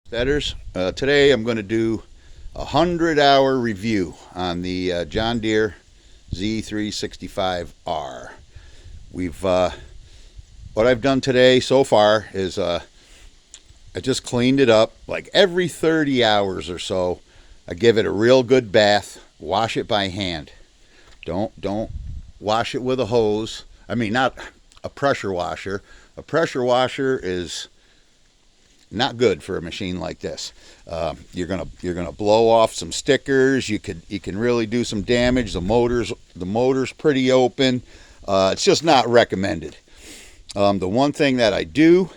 Setters. Today I'm going to do a 100-hour review on the John Deere Z365r. What I've done today so far is I just cleaned it up. Like every 30 hours or so, I give it a real good bath. Wash it by hand. Don't wash it with a hose. I mean, not a pressure washer. A pressure washer is not good for a machine like this. You're gonna blow off some stickers. You can really do some damage. The motor's pretty open. It's just not recommended. The one thing that I do,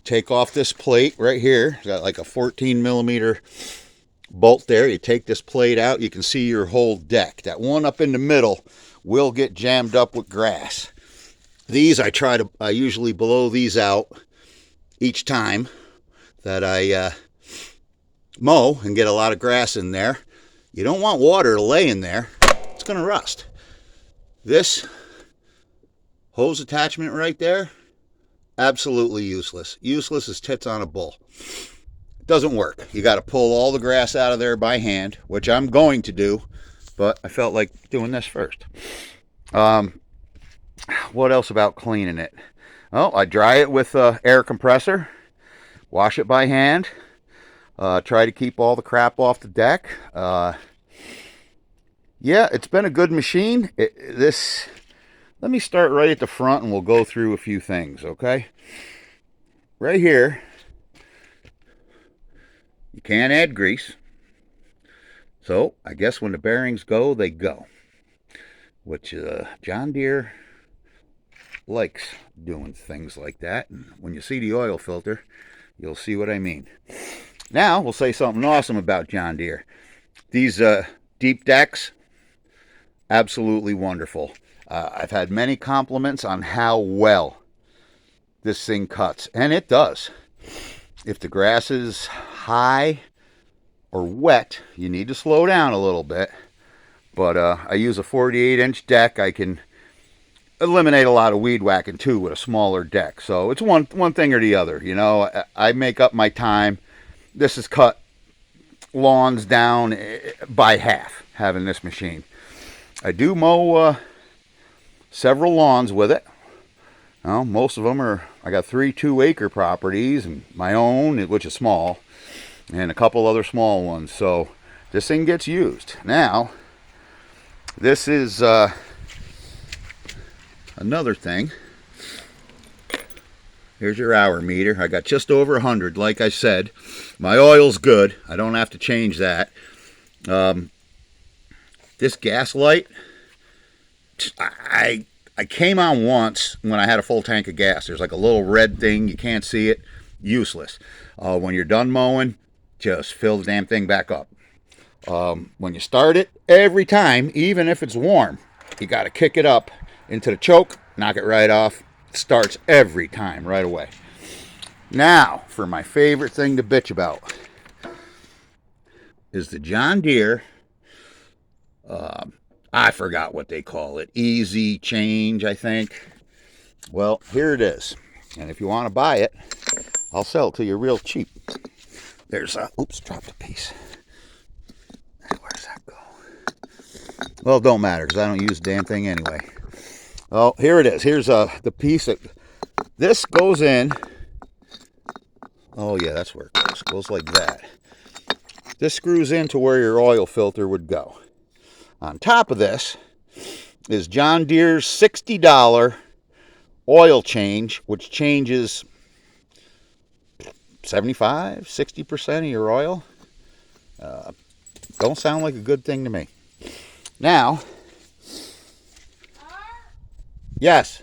take off this plate right here. It's got like a 14 millimeter bolt there. You take this plate out, you can see your whole deck. That one up in the middle will get jammed up with grass. These I usually blow these out each time that I mow and get a lot of grass in there. You don't want water to lay in there. It's going to rust. This hose attachment right there, absolutely useless. Useless as tits on a bull. It doesn't work. You got to pull all the grass out of there by hand, which I'm going to do, but I felt like doing this first. What else about cleaning it? Oh, I dry it with air compressor, wash it by hand, try to keep all the crap off the deck. Yeah, it's been a good machine. Let me start right at the front and we'll go through a few things, okay? Right here, you can't add grease. So I guess when the bearings go, they go. Which John Deere likes doing things like that. And when you see the oil filter, you'll see what I mean. Now we'll say something awesome about John Deere. These deep decks, absolutely wonderful. I've had many compliments on how well this thing cuts, and it does. If the grass is high or wet, you need to slow down a little bit. But I use a 48-inch deck. I can eliminate a lot of weed whacking too with a smaller deck. So it's one thing or the other. You know, I make up my time. This has cut lawns down by half having this machine. I do mow several lawns with it. Well, most of them are, I got 3 2-acre properties and my own, which is small, and a couple other small ones. So this thing gets used. Now, this is another thing. Here's your hour meter. I got just over 100, like I said. My oil's good. I don't have to change that. This gas light, I came on once when I had a full tank of gas. There's like a little red thing. You can't see it. Useless. When you're done mowing, just fill the damn thing back up. When you start it, every time, even if it's warm, you got to kick it up into the choke, knock it right off. It starts every time right away. Now, for my favorite thing to bitch about is the John Deere, I forgot what they call it, easy change, I think. Well, here it is. And if you want to buy it, I'll sell it to you real cheap. There's a, oops, dropped a piece. Where does that go? Well, it don't matter because I don't use the damn thing anyway. Oh, here it is. Here's the piece that this goes in. Oh yeah, that's where it goes. It goes like that. This screws into where your oil filter would go. On top of this is John Deere's $60 oil change, which changes 75-60% of your oil. Don't sound like a good thing to me. Now, yes.